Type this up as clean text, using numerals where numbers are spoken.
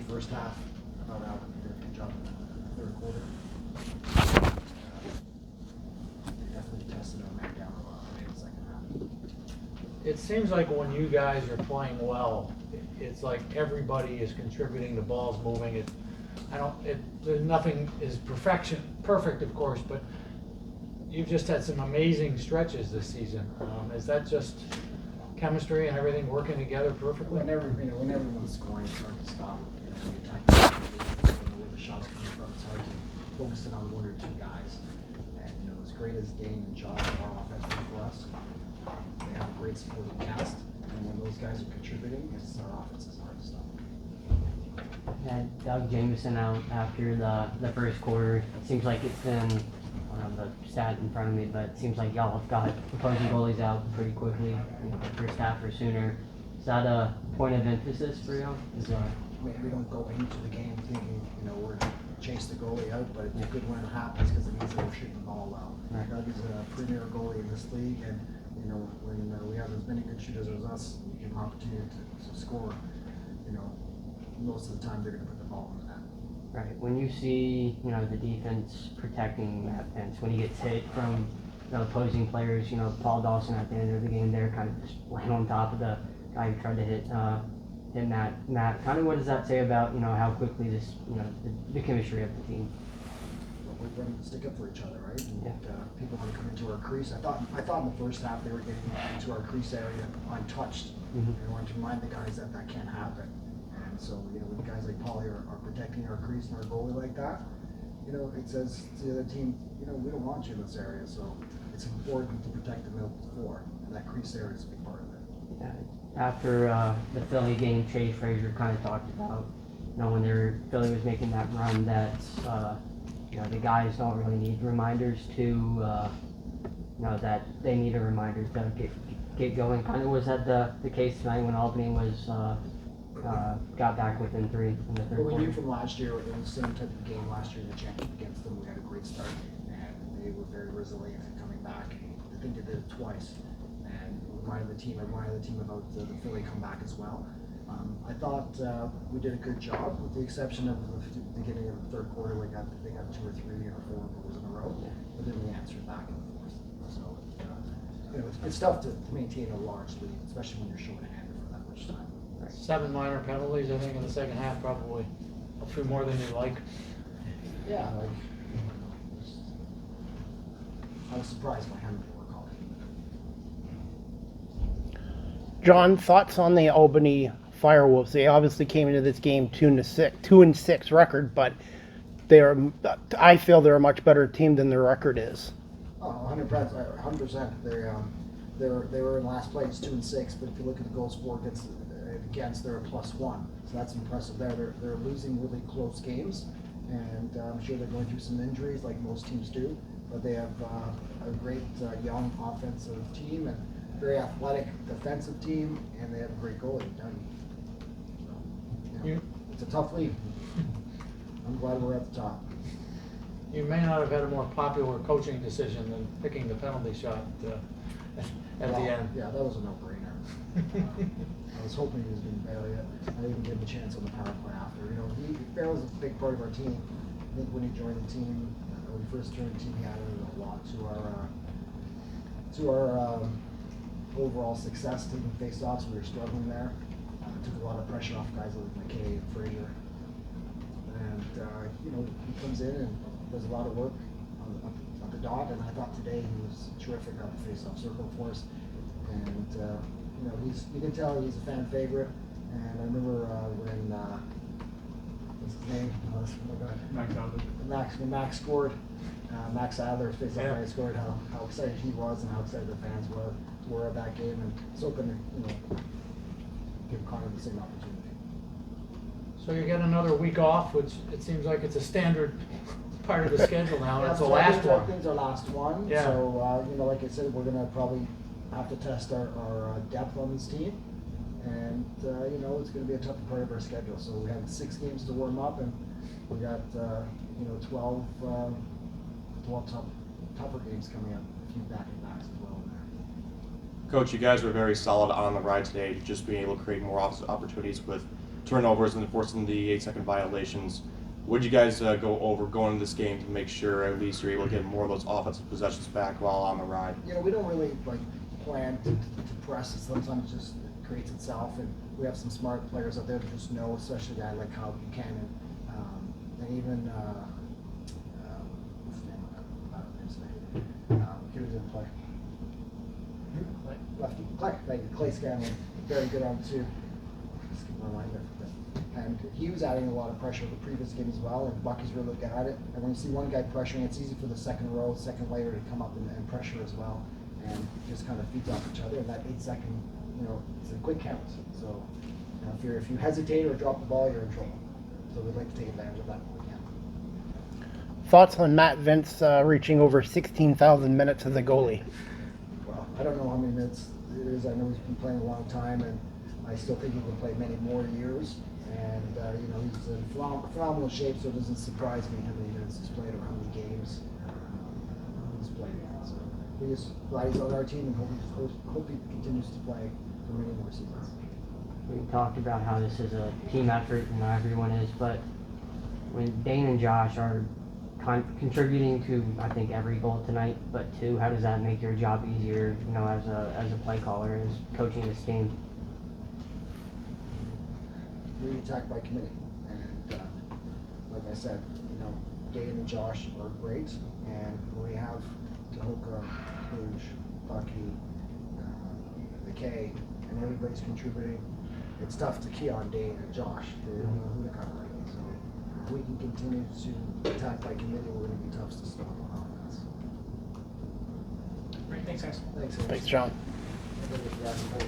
first half. I thought Albany did a good job in the third quarter. They definitely tested our man down a lot in the second half. It seems like when you guys are playing well, it's like everybody is contributing, the ball's moving. There's nothing is perfect, of course, but you've just had some amazing stretches this season. Is that just chemistry and everything working together perfectly? Whenever everyone's scoring, it's hard to stop. When you attack where the shots coming from, it's hard to focus in on one or two guys. And as great as Dane and Josh are offensively for us, they have a great supporting cast. And when those guys are contributing, our offense is hard to stop. Had Doug Jameson out after the first quarter. It seems like it's been, I don't know the stat in front of me, but it seems like y'all have got opposing goalies out pretty quickly, the first half or sooner. Is that a point of emphasis for you? We don't go into the game thinking, we're going to chase the goalie out, but it's good when it happens because it means that we're shooting the ball well. Right. Doug is a premier goalie in this league, and when we have as many good shooters as us, we give them opportunity to score. Most of the time they're going to put the ball in the net. Right. When you see, the defense protecting that fence, when he gets hit from the opposing players, Paul Dawson at the end of the game there kind of just laying on top of the guy who tried to hit Matt. Kind of what does that say about, how quickly this, the chemistry of the team? We're going to stick up for each other, right? And Yeah. people want to come into our crease. I thought in the first half they were getting into our crease area untouched. Mm-hmm. We wanted to remind the guys that can't happen. And so, when guys like Paulie are protecting our crease and our goalie like that, it says to the other team, we don't want you in this area. So it's important to protect the middle four, and that crease area is a big part of it. Yeah. After the Philly game, Chase Frazier kind of talked about, when Philly was making that run, that the guys don't really need reminders to, that they need a reminder to get going. Kind of was that the case tonight when Albany was got back within 3 in the third But we quarter? knew from last year, it was the same type of game last year in the championship against them. We had a great start, and they were very resilient in coming back. I think they did it twice, and reminded the team about the Philly comeback as well. I thought we did a good job, with the exception of the beginning of the third quarter. They got 2 or 3 or 4 goals in a row, but then we answered back in the fourth. So it's tough to maintain a large lead, especially when you're short-handed for that much time. 7 minor penalties, I think, in the second half, probably a few more than you'd like. Yeah, I was surprised by how many were called. John, thoughts on the Albany Firewolves? They obviously came into this game 2-6 record, but I feel they're a much better team than their record is. Oh, 100%. They were in last place, 2-6. But if you look at the goals for against, they're a +1. So that's impressive. They're losing really close games, and I'm sure they're going through some injuries like most teams do. But they have a great young offensive team and very athletic defensive team, and they have a great goalie. So, it's a tough league. I'm glad we're at the top. You may not have had a more popular coaching decision than picking the penalty shot at the end. Yeah, that was a no-brainer. I was hoping he was going to bail it. I didn't give him a chance on the power play after. Barrow's a big part of our team. I think when he joined the team, when he first joined the team, he added a lot to our overall success taking face-offs. We were struggling there. Took a lot of pressure off guys like McKay and Frazier. And he comes in and does a lot of work on the dot. And I thought today he was terrific on the face-off circle for us. And you can tell he's a fan favorite. And I remember when what's his name? When Max scored. Max Adler face-off guy scored. How excited he was and how excited the fans were of that game. And so going to give Connor the same opportunity. So you get another week off, which it seems like it's a standard part of the schedule now. And it's the last one. I think it's our last one. Yeah. So like I said, we're going to probably have to test our depth on this team, and it's going to be a tough part of our schedule. So we have 6 games to warm up, and we got 12 tougher games coming up, a few back-to-backs as well in there. Coach, you guys were very solid on the ride today, just being able to create more opportunities with turnovers and enforcing the 8-second violations. Would you guys go over going into this game to make sure at least you're able to get more of those offensive possessions back while on the ride? You know, we don't really like plan to press it. Sometimes it just creates itself, and we have some smart players out there that just know, especially a guy like Kyle Buchanan, and even what's his name? He was in play. Lefty. Clay Scanlon, very good on two. Just keep my mind there. And he was adding a lot of pressure the previous game as well, and Bucky's really good at it. And when you see one guy pressuring, it's easy for the second row, second layer to come up and pressure as well, and just kind of feeds off each other. And that 8-second, it's a quick count. So if you hesitate or drop the ball, you're in trouble. So we'd like to take advantage of that when we can. Thoughts on Matt Vince reaching over 16,000 minutes as a goalie? Well, I don't know how many minutes it is. I know he's been playing a long time, and I still think he can play many more years. And he's in phenomenal shape, so it doesn't surprise me how many minutes he's played or how many games he's played. So we're just glad he's on our team, and hope he continues to play for many more seasons. We talked about how this is a team effort and not everyone is, but when Dane and Josh are contributing to, I think, every goal tonight, but two, how does that make your job easier, as a play caller, as coaching this team? We attack by committee, and like I said, Dane and Josh are great, and we have Tahoka, Kluge, Bucky, the K, and everybody's contributing. It's tough to key on Dane and Josh to know who to cover. So if we can continue to attack by committee, we're going to be tough to stop on offense. Great, thanks guys. Thanks. Thanks, John.